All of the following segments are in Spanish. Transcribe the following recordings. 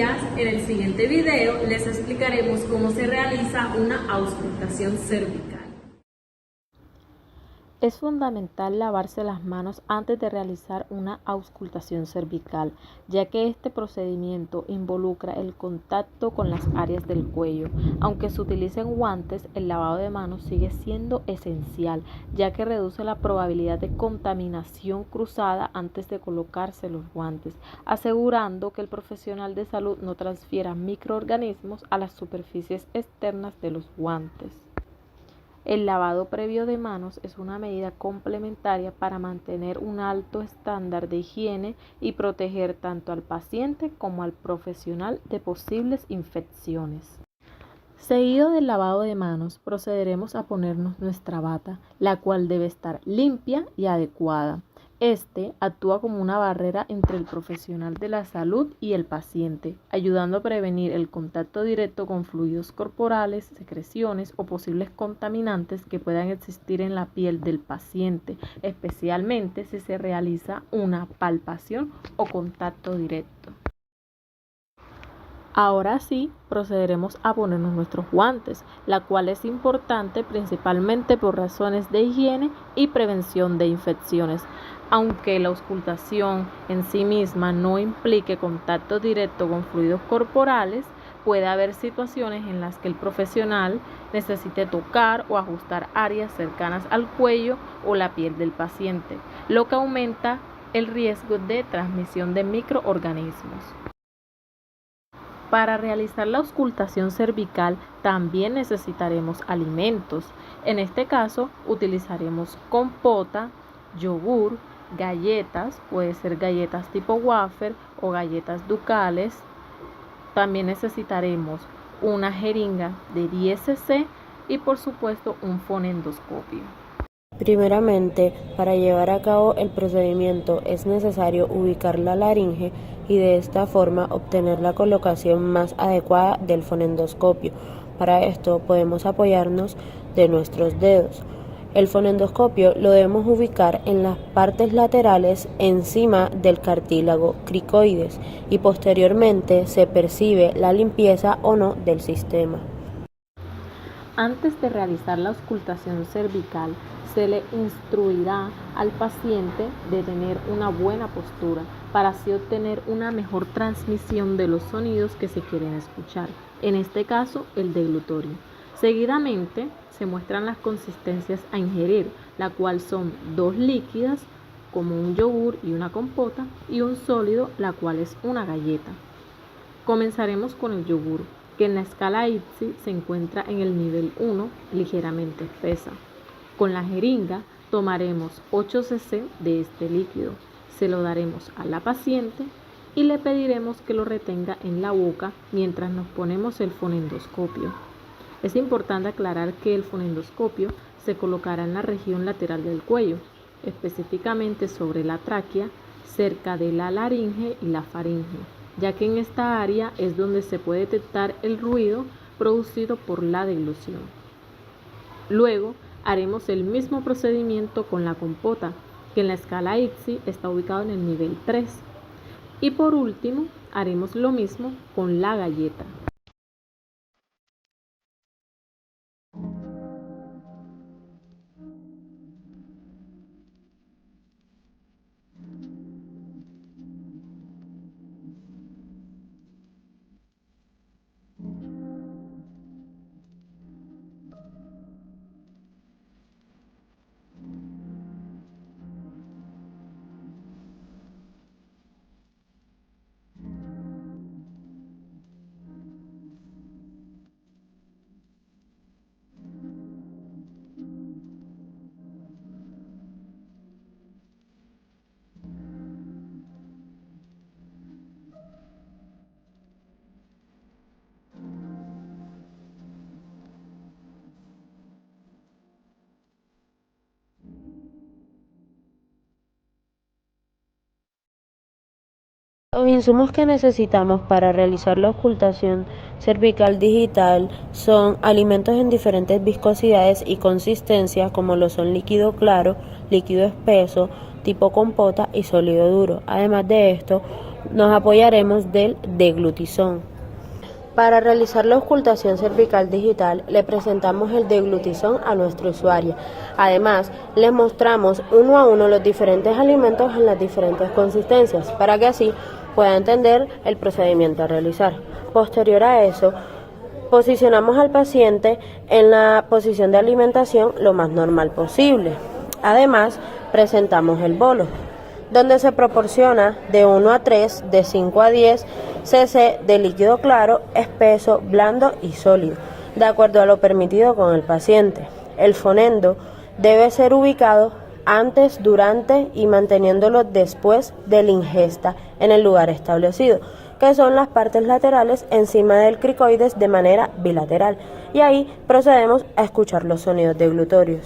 días, en el siguiente video les explicaremos cómo se realiza una auscultación cervical. Es fundamental lavarse las manos antes de realizar una auscultación cervical, ya que este procedimiento involucra el contacto con las áreas del cuello. Aunque se utilicen guantes, el lavado de manos sigue siendo esencial, ya que reduce la probabilidad de contaminación cruzada antes de colocarse los guantes, asegurando que el profesional de salud no transfiera microorganismos a las superficies externas de los guantes. El lavado previo de manos es una medida complementaria para mantener un alto estándar de higiene y proteger tanto al paciente como al profesional de posibles infecciones. Seguido del lavado de manos, procederemos a ponernos nuestra bata, la cual debe estar limpia y adecuada. Este actúa como una barrera entre el profesional de la salud y el paciente, ayudando a prevenir el contacto directo con fluidos corporales, secreciones o posibles contaminantes que puedan existir en la piel del paciente, especialmente si se realiza una palpación o contacto directo. Ahora sí, procederemos a ponernos nuestros guantes, la cual es importante principalmente por razones de higiene y prevención de infecciones. Aunque la auscultación en sí misma no implique contacto directo con fluidos corporales, puede haber situaciones en las que el profesional necesite tocar o ajustar áreas cercanas al cuello o la piel del paciente, lo que aumenta el riesgo de transmisión de microorganismos. Para realizar la auscultación cervical también necesitaremos alimentos. En este caso utilizaremos compota, yogur, galletas, puede ser galletas tipo wafer o galletas ducales. También necesitaremos una jeringa de 10 cc y por supuesto un fonendoscopio. Primeramente, para llevar a cabo el procedimiento es necesario ubicar la laringe y de esta forma obtener la colocación más adecuada del fonendoscopio. Para esto podemos apoyarnos de nuestros dedos. El fonendoscopio lo debemos ubicar en las partes laterales encima del cartílago cricoides y posteriormente se percibe la limpieza o no del sistema. Antes de realizar la auscultación cervical, se le instruirá al paciente de tener una buena postura para así obtener una mejor transmisión de los sonidos que se quieren escuchar, en este caso el deglutorio. Seguidamente se muestran las consistencias a ingerir, la cual son 2 líquidas como un yogur y una compota y un sólido, la cual es una galleta. Comenzaremos con el yogur, que en la escala IPSI se encuentra en el nivel 1, ligeramente espesa. Con la jeringa tomaremos 8 cc de este líquido, se lo daremos a la paciente y le pediremos que lo retenga en la boca mientras nos ponemos el fonendoscopio. Es importante aclarar que el fonendoscopio se colocará en la región lateral del cuello, específicamente sobre la tráquea, cerca de la laringe y la faringe, ya que en esta área es donde se puede detectar el ruido producido por la deglución. Luego haremos el mismo procedimiento con la compota, que en la escala IPSI está ubicado en el nivel 3. Y por último, haremos lo mismo con la galleta. Los insumos que necesitamos para realizar la ocultación cervical digital son alimentos en diferentes viscosidades y consistencias, como lo son líquido claro, líquido espeso, tipo compota y sólido duro. Además de esto, Nos apoyaremos del deglutizón. Para realizar la auscultación cervical digital, le presentamos el deglutizón a nuestro usuario. Además, les mostramos uno a uno los diferentes alimentos en las diferentes consistencias, para que así pueda entender el procedimiento a realizar. Posterior a eso, posicionamos al paciente en la posición de alimentación lo más normal posible. Además, presentamos el bolo, donde se proporciona de 1 a 3, de 5 a 10 cc de líquido claro, espeso, blando y sólido, de acuerdo a lo permitido con el paciente. El fonendo debe ser ubicado antes, durante y manteniéndolo después de la ingesta en el lugar establecido, que son las partes laterales encima del cricoides de manera bilateral, y ahí procedemos a escuchar los sonidos deglutorios.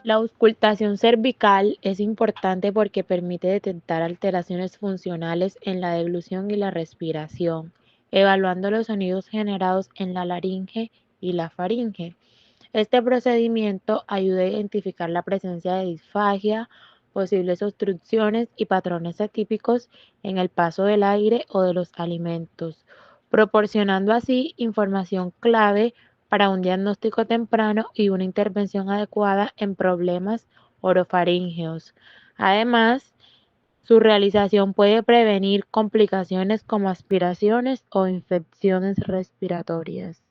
La auscultación cervical es importante porque permite detectar alteraciones funcionales en la deglución y la respiración, evaluando los sonidos generados en la laringe y la faringe. Este procedimiento ayuda a identificar la presencia de disfagia, posibles obstrucciones y patrones atípicos en el paso del aire o de los alimentos, proporcionando así información clave para un diagnóstico temprano y una intervención adecuada en problemas orofaríngeos. Además, su realización puede prevenir complicaciones como aspiraciones o infecciones respiratorias.